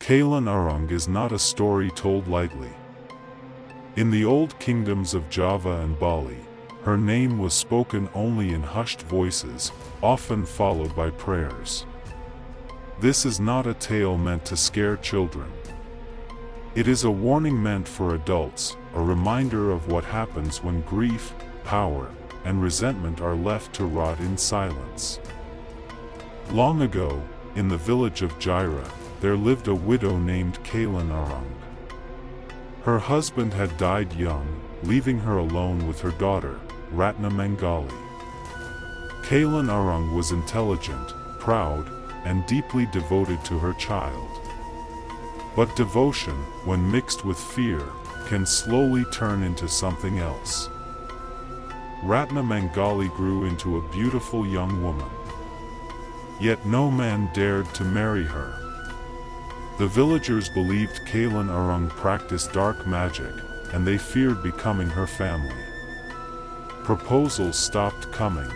Calon Arang is not a story told lightly. In the old kingdoms of Java and Bali, her name was spoken only in hushed voices, often followed by prayers. This is not a tale meant to scare children. It is a warning meant for adults, a reminder of what happens when grief, power, and resentment are left to rot in silence. Long ago, in the village of Jira, there lived a widow named Calon Arang. Her husband had died young, leaving her alone with her daughter, Ratna Mangali. Calon Arang was intelligent, proud, and deeply devoted to her child. But devotion, when mixed with fear, can slowly turn into something else. Ratna Mangali grew into a beautiful young woman. Yet no man dared to marry her. The villagers believed Calon Arang practiced dark magic, and they feared becoming her family. Proposals stopped coming.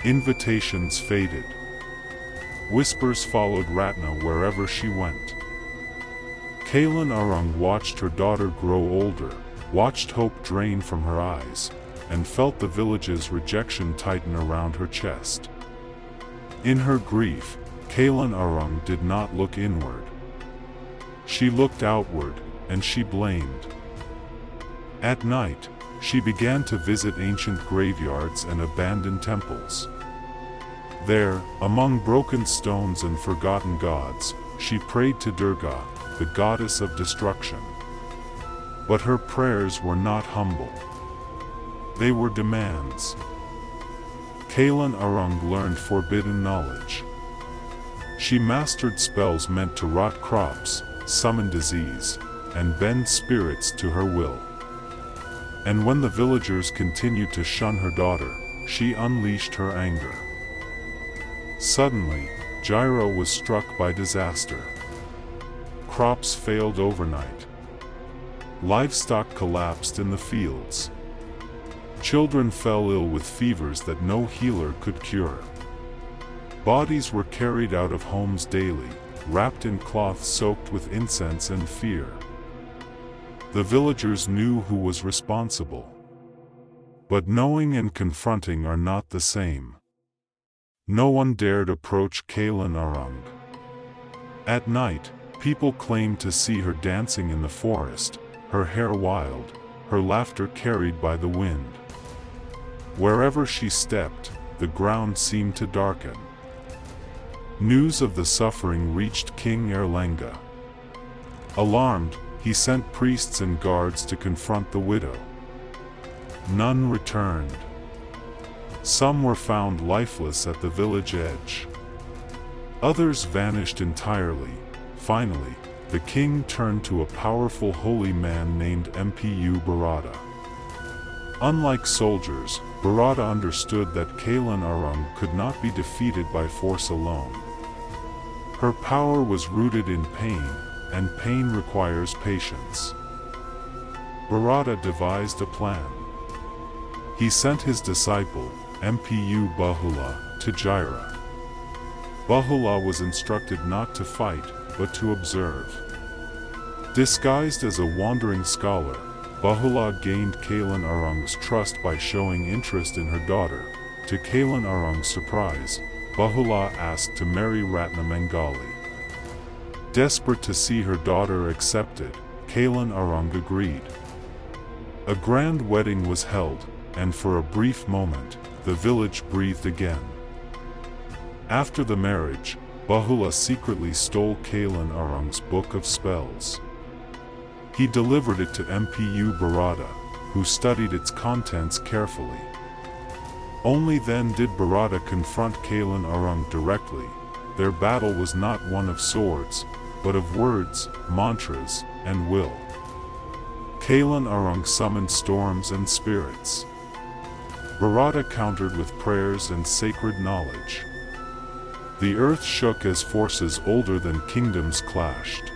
Invitations faded. Whispers followed Ratna wherever she went. Calon Arang watched her daughter grow older, watched hope drain from her eyes, and felt the village's rejection tighten around her chest. In her grief, Calon Arang did not look inward. She looked outward, and she blamed. At night, she began to visit ancient graveyards and abandoned temples. There, among broken stones and forgotten gods, she prayed to Durga, the goddess of destruction. But her prayers were not humble. They were demands. Calon Arang learned forbidden knowledge. She mastered spells meant to rot crops, summon disease, and bend spirits to her will. And when the villagers continued to shun her daughter, she unleashed her anger. Suddenly, Jira was struck by disaster. Crops failed overnight. Livestock collapsed in the fields. Children fell ill with fevers that no healer could cure. Bodies were carried out of homes daily, wrapped in cloth soaked with incense and fear. The villagers knew who was responsible. But knowing and confronting are not the same. No one dared approach Calon Arang. At night, people claimed to see her dancing in the forest, her hair wild, her laughter carried by the wind. Wherever she stepped, the ground seemed to darken. News of the suffering reached King Erlangga. Alarmed, he sent priests and guards to confront the widow. None returned. Some were found lifeless at the village edge. Others vanished entirely. Finally, the king turned to a powerful holy man named Mpu Bharata. Unlike soldiers, Bharata understood that Calon Arang could not be defeated by force alone. Her power was rooted in pain, and pain requires patience. Bharata devised a plan. He sent his disciple, Mpu Bahula, to Jira. Bahula was instructed not to fight, but to observe. Disguised as a wandering scholar, Bahula gained Calon Arang's trust by showing interest in her daughter. To Calon Arang's surprise, Bahula asked to marry Ratna Mangali. Desperate to see her daughter accepted, Calon Arang agreed. A grand wedding was held, and for a brief moment, the village breathed again. After the marriage, Bahula secretly stole Calon Arang's book of spells. He delivered it to Mpu Bharata, who studied its contents carefully. Only then did Bharata confront Calon Arang directly. Their battle was not one of swords, but of words, mantras, and will. Calon Arang summoned storms and spirits. Bharata countered with prayers and sacred knowledge. The earth shook as forces older than kingdoms clashed.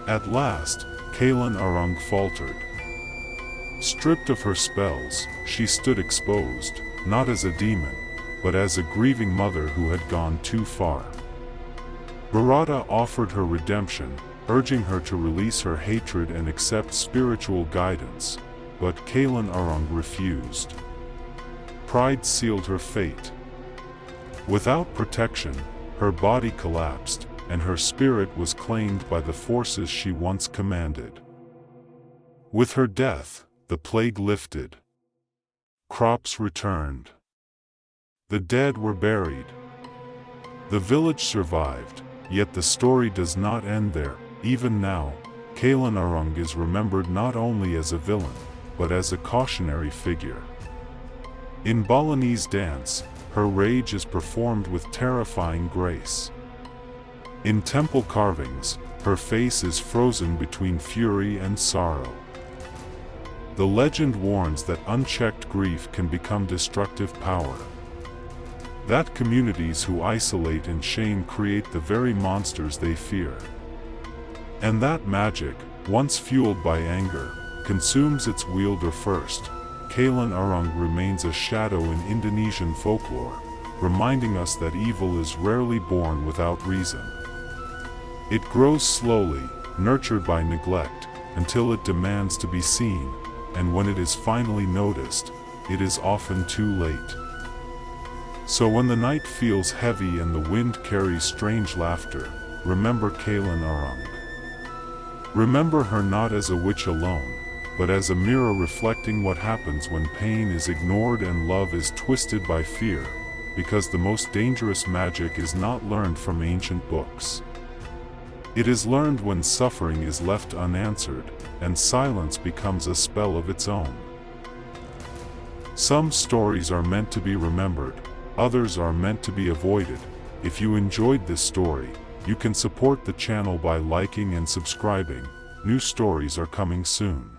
At last, Calon Arang faltered. Stripped of her spells, she stood exposed, not as a demon, but as a grieving mother who had gone too far. Bharata offered her redemption, urging her to release her hatred and accept spiritual guidance, but Calon Arang refused. Pride sealed her fate. Without protection, her body collapsed, and her spirit was claimed by the forces she once commanded. With her death, the plague lifted. Crops returned. The dead were buried. The village survived, yet the story does not end there. Even now, Calon Arang is remembered not only as a villain, but as a cautionary figure. In Balinese dance, her rage is performed with terrifying grace. In temple carvings, her face is frozen between fury and sorrow. The legend warns that unchecked grief can become destructive power. That communities who isolate and shame create the very monsters they fear. And that magic, once fueled by anger, consumes its wielder first. Calon Arang remains a shadow in Indonesian folklore, reminding us that evil is rarely born without reason. It grows slowly, nurtured by neglect, until it demands to be seen, and when it is finally noticed, it is often too late. So when the night feels heavy and the wind carries strange laughter, remember Calon Arang. Remember her not as a witch alone, but as a mirror reflecting what happens when pain is ignored and love is twisted by fear, because the most dangerous magic is not learned from ancient books. It is learned when suffering is left unanswered, and silence becomes a spell of its own. Some stories are meant to be remembered, others are meant to be avoided. If you enjoyed this story, you can support the channel by liking and subscribing. New stories are coming soon.